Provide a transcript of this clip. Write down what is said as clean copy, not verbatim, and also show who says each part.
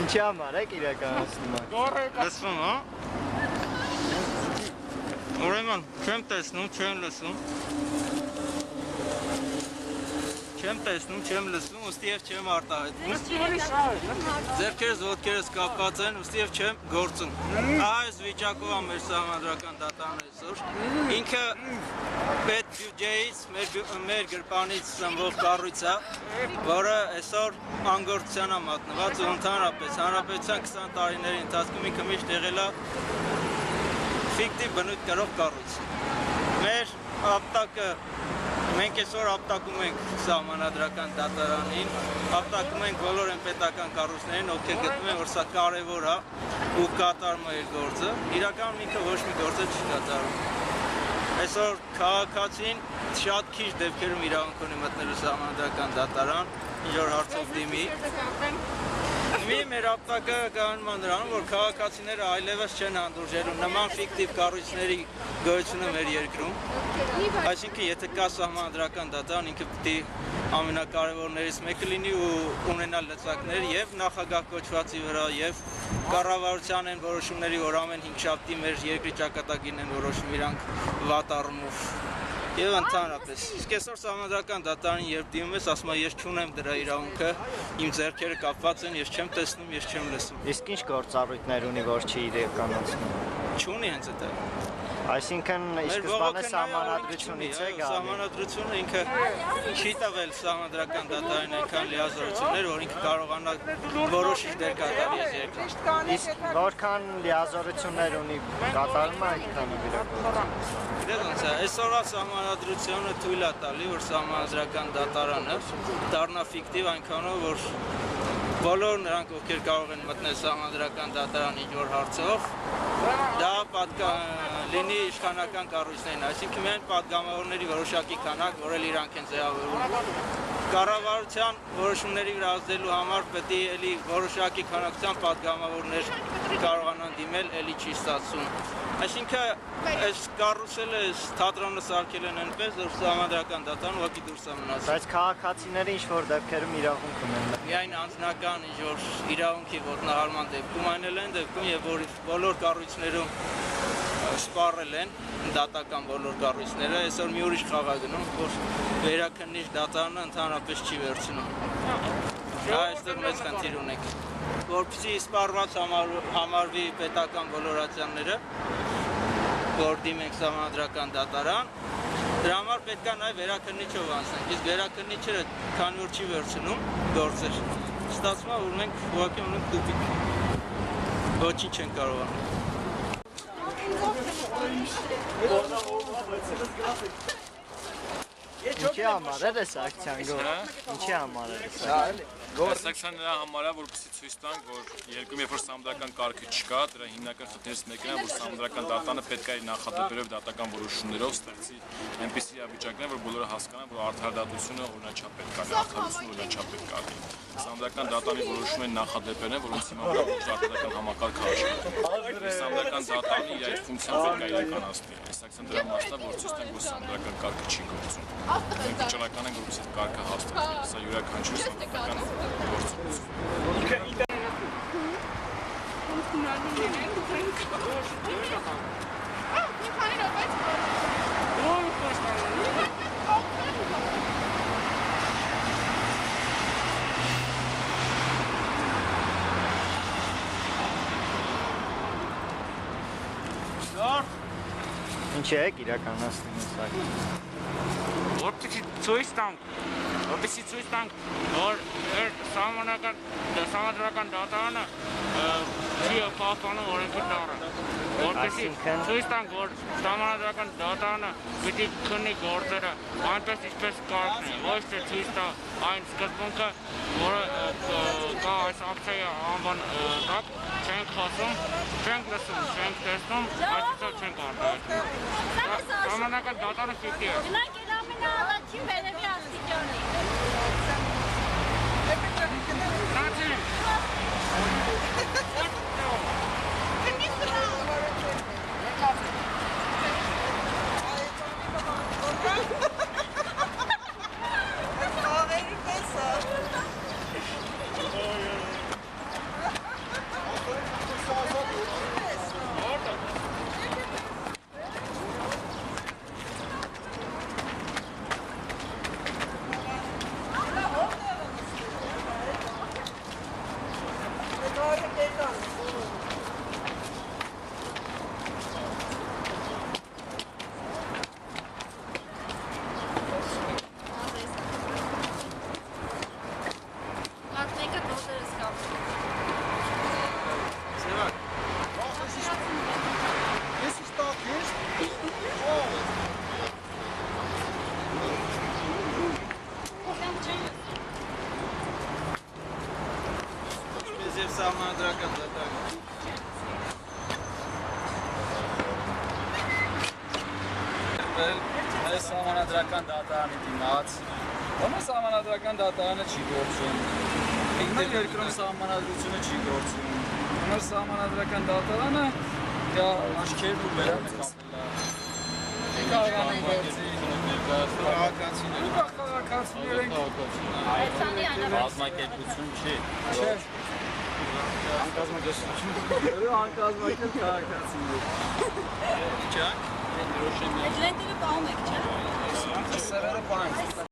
Speaker 1: Ինչի համար եք իրականացնում եք։
Speaker 2: Լսվում, հա։ Ուրեմն, չեմ տեսնում, չեմ լսում։ Չեմ տեսնում, չեմ լսում, ուստի և չեմ արտահայտվում։ Ձեռքերս, ոտքերս կապված են, ուստի և չեմ գործում։ Այս վիճակով է մեր սահմանադրական դատարանը այսօր։ Ինքը պետ բյուջեից, մեր գրպանից սնվող կառույց է, որը այսօր անգործության է մատնված ու ընդհանրապես հանրապետության 20 տարիների ընթացքում ինքը միշտ եղել է ֆիկտիվ բնույթ կրող կառույց։ Մեր ապտակը մենք այսօր ապտակում ենք սահմանադրական դատարանին, ապտակում ենք բոլոր այն պետական կառույցներին, ովքեր գտնում են, որ սա կարևոր է ու կատարում է իր գործը։ Իրականում ինքը ոչ մի գործ չի կատարում։ Այսօր քաղաքացին շատ քիչ դեպքերում իրավունք ունի մտնելու սահմանադրական դատարան, ինչ որ հարցով դիմի։ Մեր ապտակը կանոնման նրան, որ քաղաքացիները այլևս չեն հանդուրժելու նման ֆիկտիվ կառույցների գոյությունը մեր երկրում։ Այսինքն, եթե կա սահմանադրական դատարան, ինքը պետք է ամենակարևորներից մեկը լինի ու ունենա լծակներ եւ նախագահ կոչվածի վրա եւ կառավարության են որոշումների, որ ամեն 5 շաբթի մեր երկրի ճակատագիրն են որոշում իրանք վատ առումով։ Եվ ընդհանրապես, իսկ այսօր սահմանադրական դատարանին երբ դիմում ես, ասում ես չունեմ դրա իրավունքը, իմ ձեռքերը կապված են, ես չեմ տեսնում, ես չեմ լսում։
Speaker 1: Իսկ ինչ գործառույթներ ունի, որ չի իրականացնում։
Speaker 2: Չունի հենց դա։
Speaker 1: Այսինքն սկզբանե սահմանադրությունից է գալի։
Speaker 2: Սահմանադրությունը ինքը չի տվել սահմանադրական դատարանին այնքան լիազորություններ, որ ինքը կարողանա որոշիչ դեր կատարի այս երկրում։
Speaker 1: Իսկ որքան լիազորություններ ունի կատարում է այնքան իրականացնում։
Speaker 2: Գիտեք ոնց է, այսօրվա սահմանադրությունը թույլ է տալի, որ սահմանադրական դատարանը դառնա ֆիկտիվ այնքանով, որ բոլոր նրանք, ովքեր կարող են մտնել սահմանադրական դատարան ինչ-որ հարցով, դա լինի իշխանական կառույցներին, այսինքն միայն պատգամավորների որոշակի քանակ, որ էլ իրանք են ձևավորում։ Կառավարության որոշումների վրա ազդելու համար պետք է էլի որոշակի քանակության պատգամավորներ կարողանան դիմել, էլի չի ստացվում։ Այսինքն այս կառուցելը, այս թատրոնը սարքել են այնպես, որ սահմանադրական դատարան ուղղակի դուրս է մնացել։
Speaker 1: Բայց քաղաքացիները ինչ-որ դեպքերում իրավունք ունեն։
Speaker 2: Միայն անձնական ինչ-որ իրավունքի ոտնահարման դեպքում այն էլ են դեպքում, եւ որ բոլոր կառույցներում սպառել են դատական բոլոր կառույցները, այսօր մի ուրիշ խաղ է գնում, որ վերաքննիչ դատարանը ընդհանրապես չի վերցնում։ Այստեղ մեծ խնդիր ունենք։ Որպեսզի սպառված համարվի պետական բոլոր ատյանները, որ դիմենք սահմանադրական դատարան, դրա համար պետք է նաև վերաքննիչով անցնենք, իսկ վերաքննիչը քանի որ չի վերցնում գործեր, ստացվում է, որ մենք ուղղակի ունենք տուփիկ, ոչինչ չենք կարողանում։
Speaker 1: Ինչի համար է այս ակցիան գոր։ Ինչի համար է այս ակցիան։
Speaker 3: Այս ակցիան նրա համար է, որպեսզի ցույց տանք, որ երկրում երբ որ սահմանադրական կարգը չկա, դրա հիմնական խնդիրներից մեկն է, որ սահմանադրական դատարանը պետք է իր նախադեպերով դատական որոշումներով ստեղծի այնպիսի իրավիճակներ, որ բոլորը հասկանան, որ արդարադատությունը օրինաչափ պետք է լինի, արդարությունը օրինաչափ պետք է լինի։ Սահմանադրական դատարանի որոշումների նախադեպերն են, որոնց հիման վրա արդարադատական համակարգը աշխատում։ Սահմանադրական դատարանը իր այդ ֆունկցիան պետք է իրականացնի։ Այս ակցիան դրա մասն է, որ ցույց տանք, որ սահմանադրական կարգը չի գործում։ Մենք վճռական ենք, որպեսզի կարգը հաստատվի։ Սա յուրաքանչյուր սահմանադրական
Speaker 1: Ինչ եք իրականացնում այս ակցիան։
Speaker 4: Որպեսզի ցույց տանք, որ սահմանադրական դատարանը չի պահպանում օրենքի տառը։ Որպեսզի ցույց տանք, որ սահմանադրական դատարանը պիտի քննի գործերը այնպես ինչպես կարգն է, ոչ թե ցույց տա այն սկզբունքը, որը կա այս ակցիայի անվան տակ, չենք խոսում, չենք լսում, չենք տեսնում, այսպիսով չենք արտահայտում։ Սահմանադրական դատարանը ֆիկտիվ է։
Speaker 5: Գնանք էլ ամենաառաջին վերևի աստիճանի։ Մեկը դոտերս կապ։
Speaker 2: Մեզ եւ սահմանադրական դատարան։
Speaker 6: Այս սահմանադրական դատարանի դիմաց, ոնց սահմանադրական դատարանը չի գործում, ինքն երկրում սահմանադրությունը չի գործում, ոնց սահմանադրական դատարանը աչքերն ու բերանը կապելա, կարողան են գործի, քաղաքացիներ ենք,
Speaker 5: Այցանի անավար։
Speaker 6: բազմակերպություն չի, չէ, անկազմակերպ քաղաքացիներ,
Speaker 5: Այդ լենտերը պահում եք, չէ՞։
Speaker 6: սերերը պահենք,